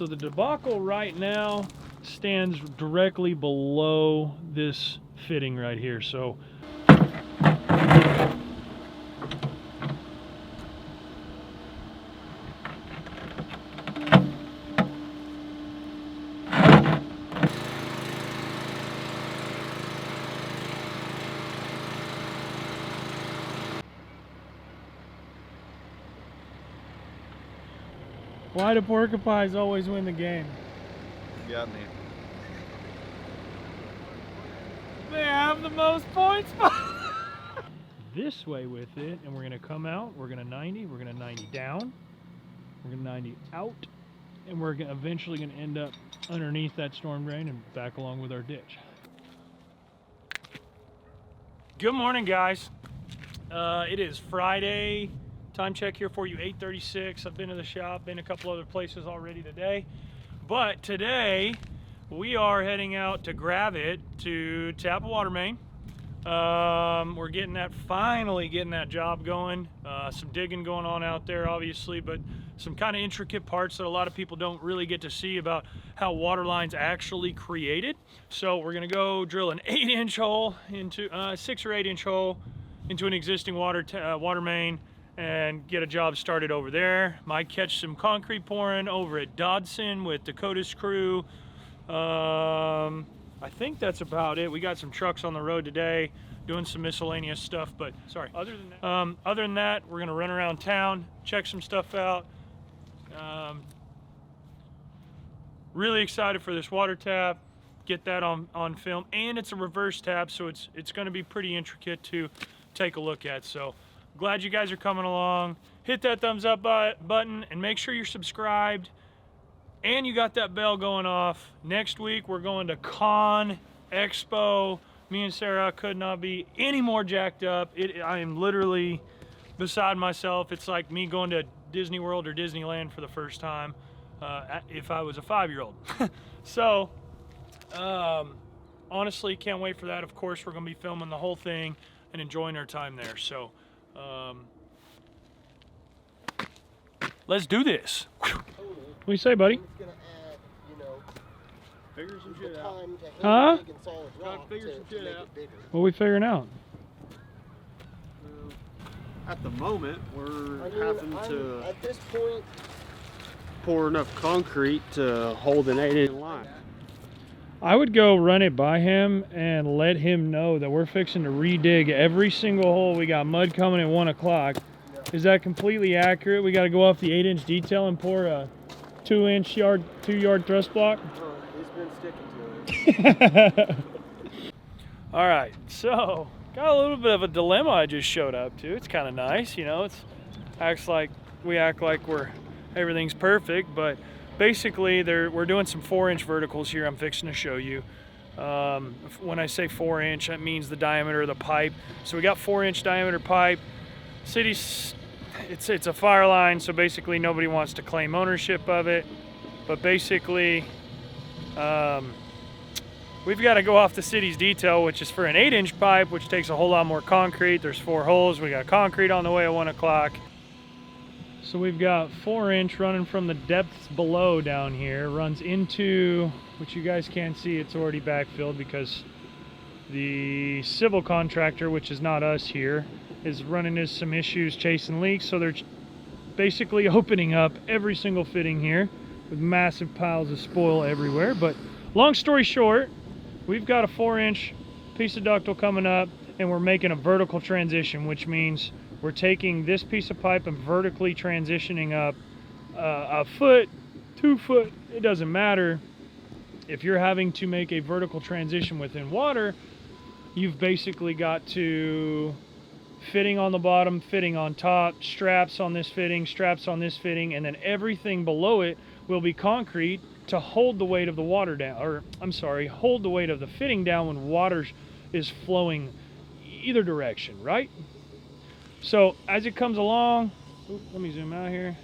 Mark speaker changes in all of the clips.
Speaker 1: So the debacle right now stands directly below this fitting right here. So why do porcupines always win the game?
Speaker 2: You got me.
Speaker 1: They have the most points. This way with it, and we're gonna come out, we're gonna 90, we're gonna 90 down, we're gonna 90 out, and we're eventually gonna end up underneath that storm drain and back along with our ditch. Good morning, guys. It is Friday. Time check here for you, 8:36. I've been to the shop, been a couple other places already today. But today, we are heading out to Gravit to tap a water main. We're getting that, finally getting that job going. Some digging going on out there, obviously, but some kind of intricate parts that a lot of people don't really get to see about how water lines actually created. So we're gonna go drill an 8-inch hole into, 6 or 8-inch hole into an existing water main and get a job started over there. Might catch some concrete pouring over at Dodson with Dakota's crew. I think that's about it. We got some trucks on the road today doing some miscellaneous stuff, but sorry. Other than that, we're gonna run around town, check some stuff out. Really excited for this water tap, get that on film, and it's a reverse tap, so it's gonna be pretty intricate to take a look at. So glad you guys are coming along. Hit that thumbs up button and make sure you're subscribed. And you got that bell going off. Next week, we're going to Con Expo. Me and Sarah could not be any more jacked up. I am literally beside myself. It's like me going to Disney World or Disneyland for the first time if I was a 5-year-old. So, honestly, can't wait for that. Of course, we're going to be filming the whole thing and enjoying our time there. So, let's do this. What do you say, buddy?
Speaker 2: Figure some shit out.
Speaker 1: Huh?
Speaker 2: Gotta figure some shit out.
Speaker 1: What are we figuring out?
Speaker 2: At the moment, we're having to
Speaker 3: at this point,
Speaker 2: pour enough concrete to hold an 8-inch line.
Speaker 1: I would go run it by him and let him know that we're fixing to redig every single hole. We got mud coming at 1 o'clock. Is that completely accurate? We got to go off the 8-inch detail and pour a 2-yard thrust block?
Speaker 3: he's been sticking to it.
Speaker 1: All right, so got a little bit of a dilemma I just showed up to. It's kind of nice, you know. We act like everything's perfect, but basically we're doing some 4-inch verticals here. I'm fixing to show you. When I say 4-inch, that means the diameter of the pipe. So we got 4-inch diameter pipe. City's, it's a fire line, so basically nobody wants to claim ownership of it. But basically, we've got to go off the city's detail, which is for an 8-inch pipe, which takes a whole lot more concrete. There's 4 holes. We got concrete on the way at 1 o'clock. So we've got 4-inch running from the depths below down here, runs into, which you guys can't see, it's already backfilled because the civil contractor, which is not us here, is running into some issues chasing leaks. So they're basically opening up every single fitting here with massive piles of spoil everywhere. But long story short, we've got a 4-inch piece of ductile coming up and we're making a vertical transition, which means we're taking this piece of pipe and vertically transitioning up a foot, 2 foot, it doesn't matter. If you're having to make a vertical transition within water, you've basically got to fitting on the bottom, fitting on top, straps on this fitting, straps on this fitting, and then everything below it will be concrete to hold the weight of the water down, or I'm sorry, hold the weight of the fitting down when water is flowing either direction, right? So as it comes along, let me zoom out here.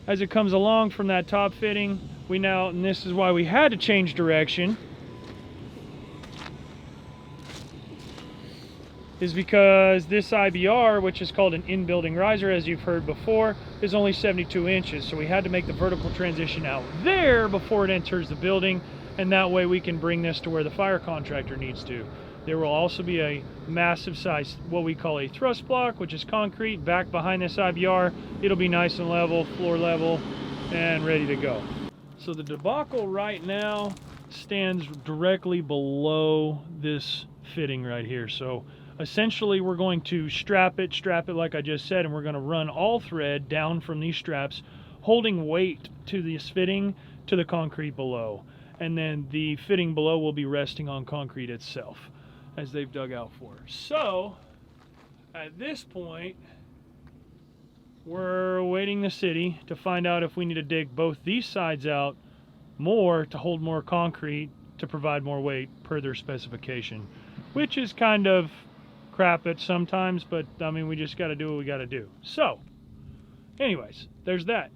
Speaker 1: As it comes along from that top fitting, and this is why we had to change direction. is because this IBR, which is called an in-building riser, as you've heard before, is only 72 inches. So we had to make the vertical transition out there before it enters the building, and that way we can bring this to where the fire contractor needs to. There will also be a massive size, what we call a thrust block, which is concrete, back behind this IBR. It'll be nice and level, floor level, and ready to go. So the debacle right now stands directly below this fitting right here. So essentially we're going to strap it like I just said, and we're going to run all thread down from these straps, holding weight to this fitting to the concrete below. And then the fitting below will be resting on concrete itself, as they've dug out for. So at this point, we're awaiting the city to find out if we need to dig both these sides out more to hold more concrete to provide more weight per their specification, which is kind of crap at sometimes, but I mean, we just got to do what we got to do. So anyways, there's that.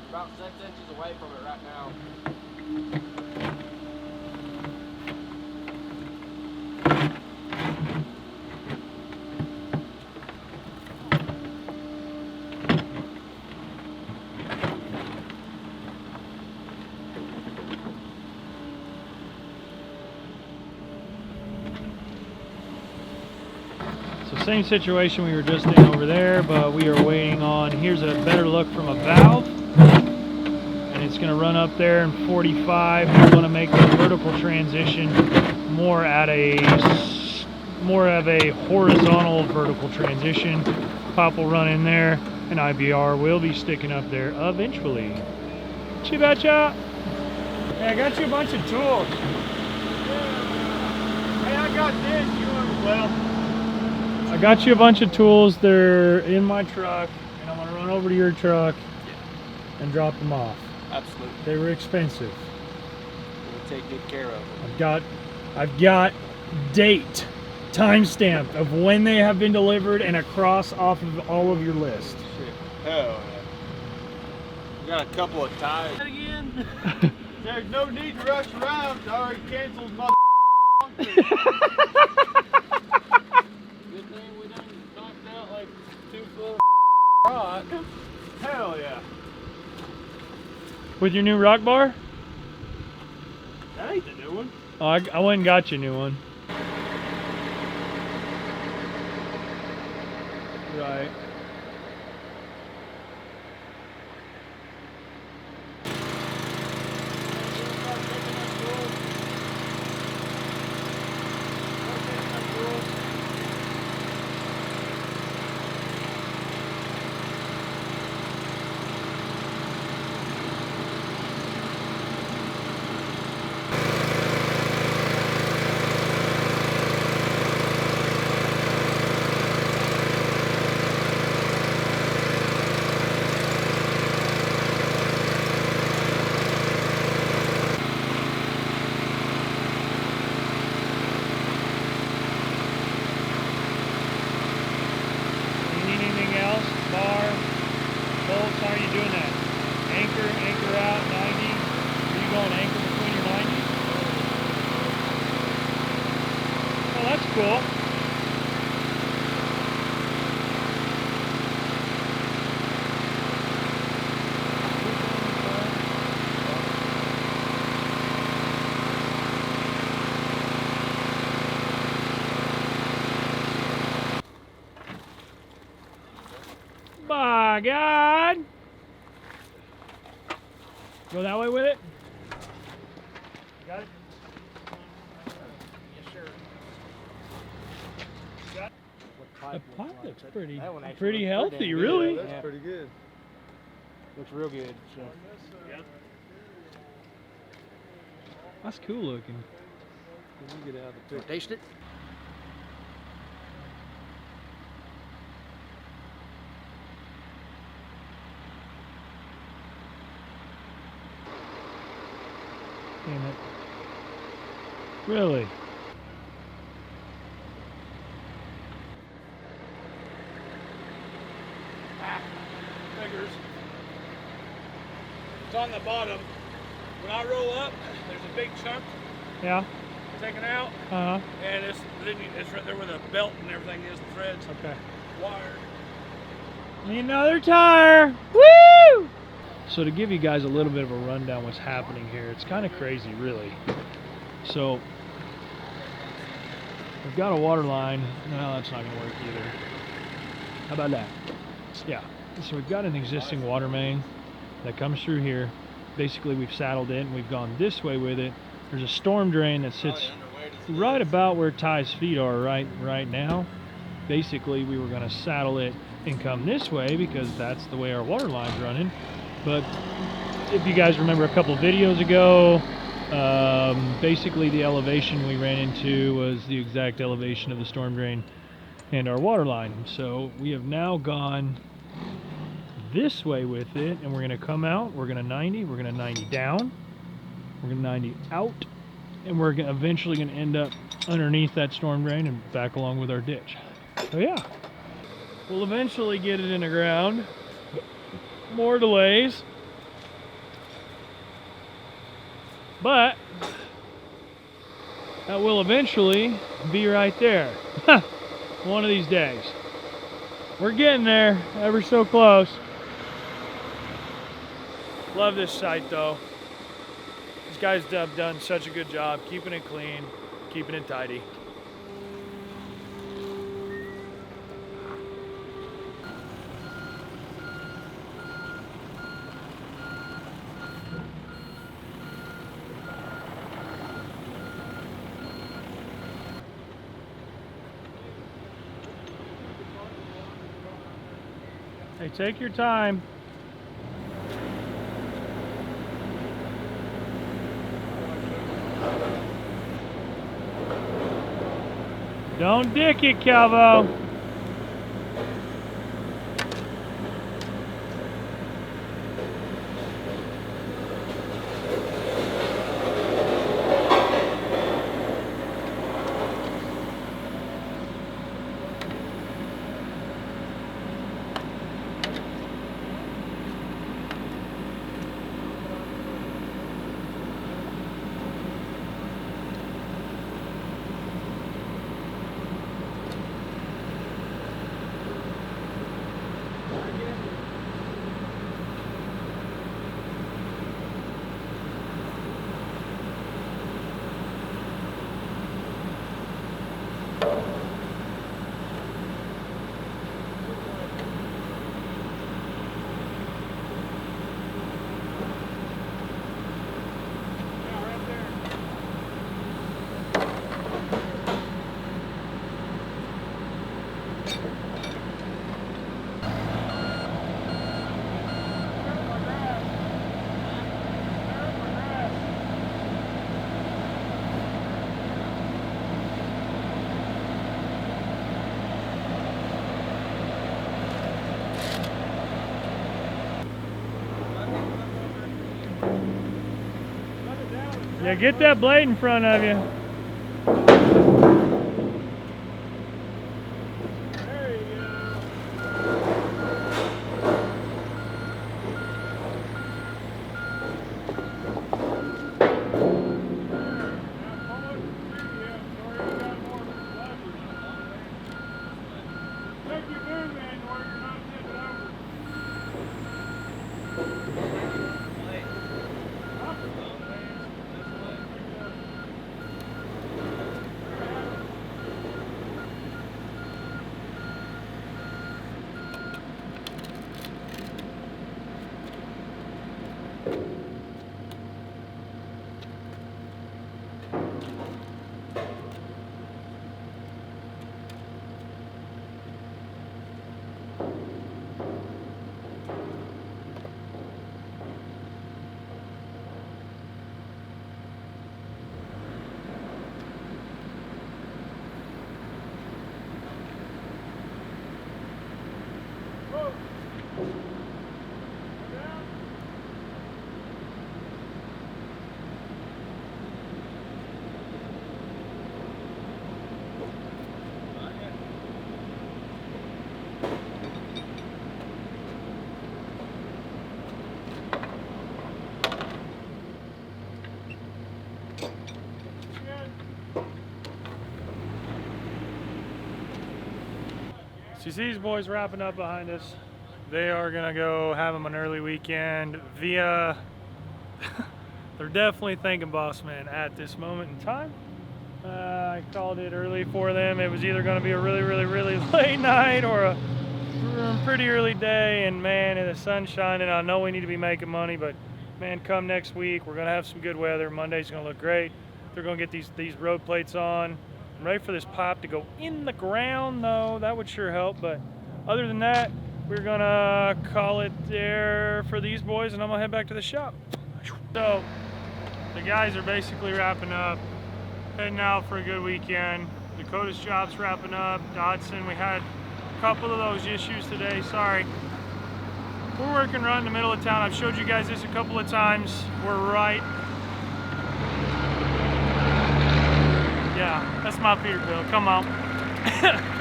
Speaker 3: About 6 inches away from it right now.
Speaker 1: So same situation we were just in over there, but we are waiting on, here's a better look from a valve. It's going to run up there in 45. We want to make the vertical transition more of a horizontal vertical transition. Pop will run in there, and IBR will be sticking up there eventually. Chibacha! Hey, I got you a bunch of tools.
Speaker 2: Hey, I got this. You want well?
Speaker 1: I got you a bunch of tools. They're in my truck, and I'm going to run over to your truck and drop them off.
Speaker 3: Absolutely.
Speaker 1: They were expensive.
Speaker 3: We'll take good care of it.
Speaker 1: I've got date, timestamp of when they have been delivered and a cross off of all of your list.
Speaker 3: Shit. Hell yeah. We got a couple of ties. Again?
Speaker 2: There's no need to rush around. I already canceled my
Speaker 3: Good thing we done knocked out like 2 foot rock.
Speaker 2: Hell yeah.
Speaker 1: With your new rock bar?
Speaker 2: That ain't the new one.
Speaker 1: Oh, I went and got you a new one. Right. Cool. By God. Go that way with it? Got it?
Speaker 3: Yes, sir.
Speaker 1: The pipe looks pretty
Speaker 3: That one actually
Speaker 1: pretty
Speaker 3: looks
Speaker 1: healthy,
Speaker 3: pretty damn good.
Speaker 1: really.
Speaker 2: That's pretty good.
Speaker 3: Looks real good. So.
Speaker 1: That's cool looking.
Speaker 2: Let me get out of the picture.
Speaker 3: Taste it.
Speaker 1: Damn it. Really?
Speaker 3: Fingers. It's on the bottom. When I roll up, there's a big chunk
Speaker 1: Yeah.
Speaker 3: taken out, and it's right there where the belt and everything is, the threads,
Speaker 1: Okay.
Speaker 3: wire.
Speaker 1: Need another tire. Woo! So to give you guys a little bit of a rundown what's happening here, it's kind of crazy, really. So we've got a water line. No, that's not going to work either. How about that? Yeah. So we've got an existing water main that comes through here. Basically, we've saddled it and we've gone this way with it. There's a storm drain that sits right about where Ty's feet are right now. Basically, we were going to saddle it and come this way because that's the way our water line's running. But if you guys remember a couple videos ago, basically the elevation we ran into was the exact elevation of the storm drain and our water line. So we have now gone this way with it, and we're going to come out, we're going to 90, we're going to 90 down, we're going to 90 out, and we're eventually going to end up underneath that storm drain and back along with our ditch. So yeah, we'll eventually get it in the ground. More delays, but that will eventually be right there. One of these days. We're getting there, ever so close. Love this site though. These guys have done such a good job keeping it clean, keeping it tidy. Hey, take your time. Don't dick it, Calvo. Yeah, get that blade in front of you. There you go. So you see these boys wrapping up behind us. They are gonna go have them an early weekend via, they're definitely thinking boss man at this moment in time. I called it early for them. It was either gonna be a really late night or a pretty early day, and man, the sun's shining. I know we need to be making money, but man, come next week, we're gonna have some good weather. Monday's gonna look great. They're gonna get these road plates on. I'm ready for this pipe to go in the ground though. That would sure help, but other than that, we're gonna call it there for these boys, and I'm gonna head back to the shop. So the guys are basically wrapping up, heading out for a good weekend. Dakota's job's wrapping up. Dodson, we had a couple of those issues today, sorry. We're working right in the middle of town. I've showed you guys this a couple of times. We're right. Yeah, that's my Peterbilt, come on.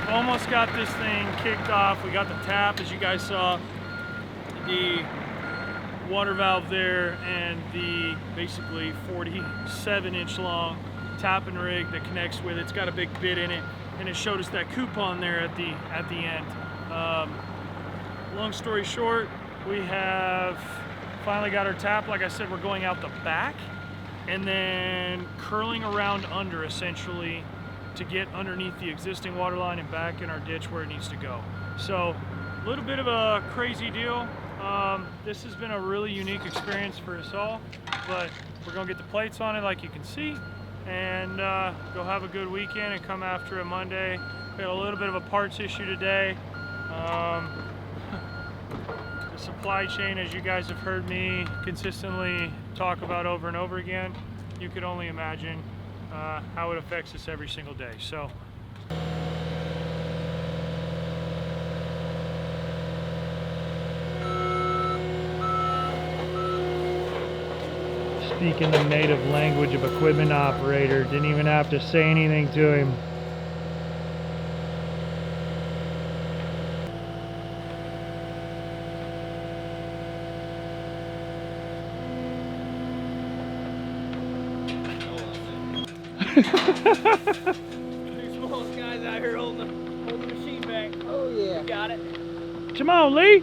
Speaker 1: Almost got this thing kicked off. We got the tap, as you guys saw, the water valve there, and the basically 47-inch long tapping rig that connects with it. It's got a big bit in it, and it showed us that coupon there at the end. Long story short, we have finally got our tap. Like I said, we're going out the back and then curling around under, essentially, to get underneath the existing water line and back in our ditch where it needs to go. So a little bit of a crazy deal. This has been a really unique experience for us all, but we're gonna get the plates on it like you can see, and go have a good weekend and come after a Monday. We had a little bit of a parts issue today. The supply chain, as you guys have heard me consistently talk about over and over again, you could only imagine how it affects us every single day. So speaking the native language of equipment operator, didn't even have to say anything to him.
Speaker 3: Two smallest guys out here holding the machine back. Oh yeah. We got it.
Speaker 1: Come on, Lee.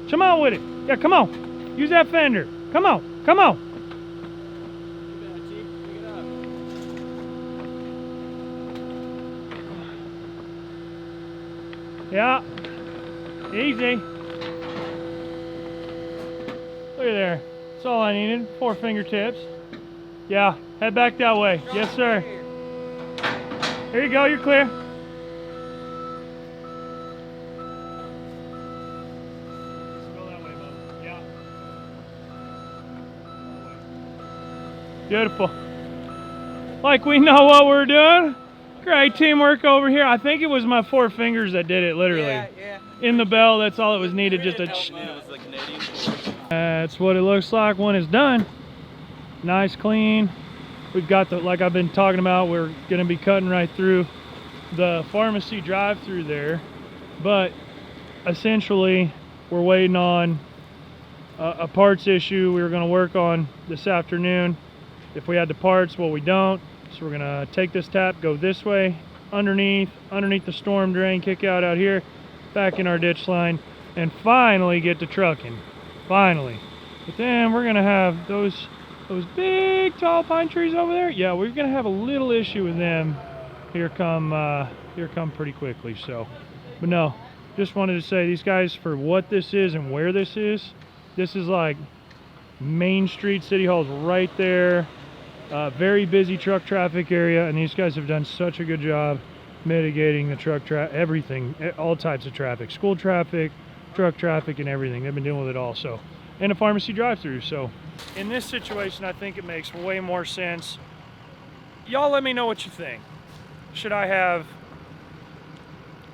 Speaker 1: Come on with it. Yeah, come on. Use that fender. Come on. Come on. Yeah. Easy. Look at there. That's all I needed. 4 fingertips. Yeah, head back that way. Yes, sir. Here you go, you're clear. Go that way, bud. Yeah. Beautiful. Like we know what we're doing. Great teamwork over here. I think it was my 4 fingers that did it, literally.
Speaker 3: Yeah.
Speaker 1: In the bell, that's all it was needed. Just a. That's what it looks like when it's done. Nice, clean. We've got the, like I've been talking about, we're going to be cutting right through the pharmacy drive-through there, but essentially we're waiting on a parts issue we were going to work on this afternoon. If we had the parts, well, we don't. So we're going to take this tap, go this way, underneath the storm drain, kick out here, back in our ditch line, and finally get to trucking. Finally. But then we're going to have those big tall pine trees over there. Yeah, we're going to have a little issue with them here come pretty quickly. So, but no, just wanted to say these guys, for what this is and where this is like Main Street. City Hall's right there. Very busy truck traffic area, and these guys have done such a good job mitigating the truck traffic, everything, all types of traffic, school traffic, truck traffic, and everything. They've been dealing with it all. So, and a pharmacy drive-through. So in this situation, I think it makes way more sense. Y'all let me know what you think. Should I have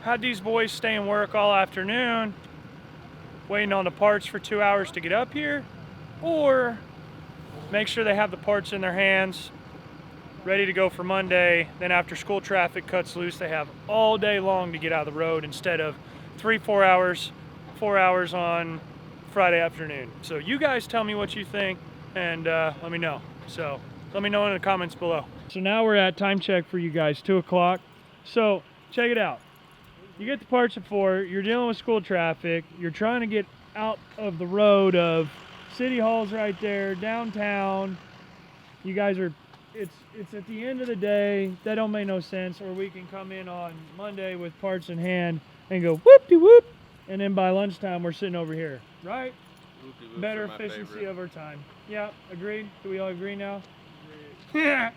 Speaker 1: had these boys stay and work all afternoon, waiting on the parts for 2 hours to get up here, or make sure they have the parts in their hands, ready to go for Monday, then after school traffic cuts loose, they have all day long to get out of the road instead of 4 hours on Friday afternoon. So you guys tell me what you think, and let me know. So let me know in the comments below. So now we're at time check for you guys, 2 o'clock. So check it out. You get the parts at 4, you're dealing with school traffic, you're trying to get out of the road of City Hall's right there, downtown. You guys are, it's at the end of the day, that don't make no sense, or we can come in on Monday with parts in hand and go whoop-de-whoop, and then by lunchtime we're sitting over here, right? Better efficiency of our time. Yeah, agreed? Do we all agree now? Agreed. Yeah.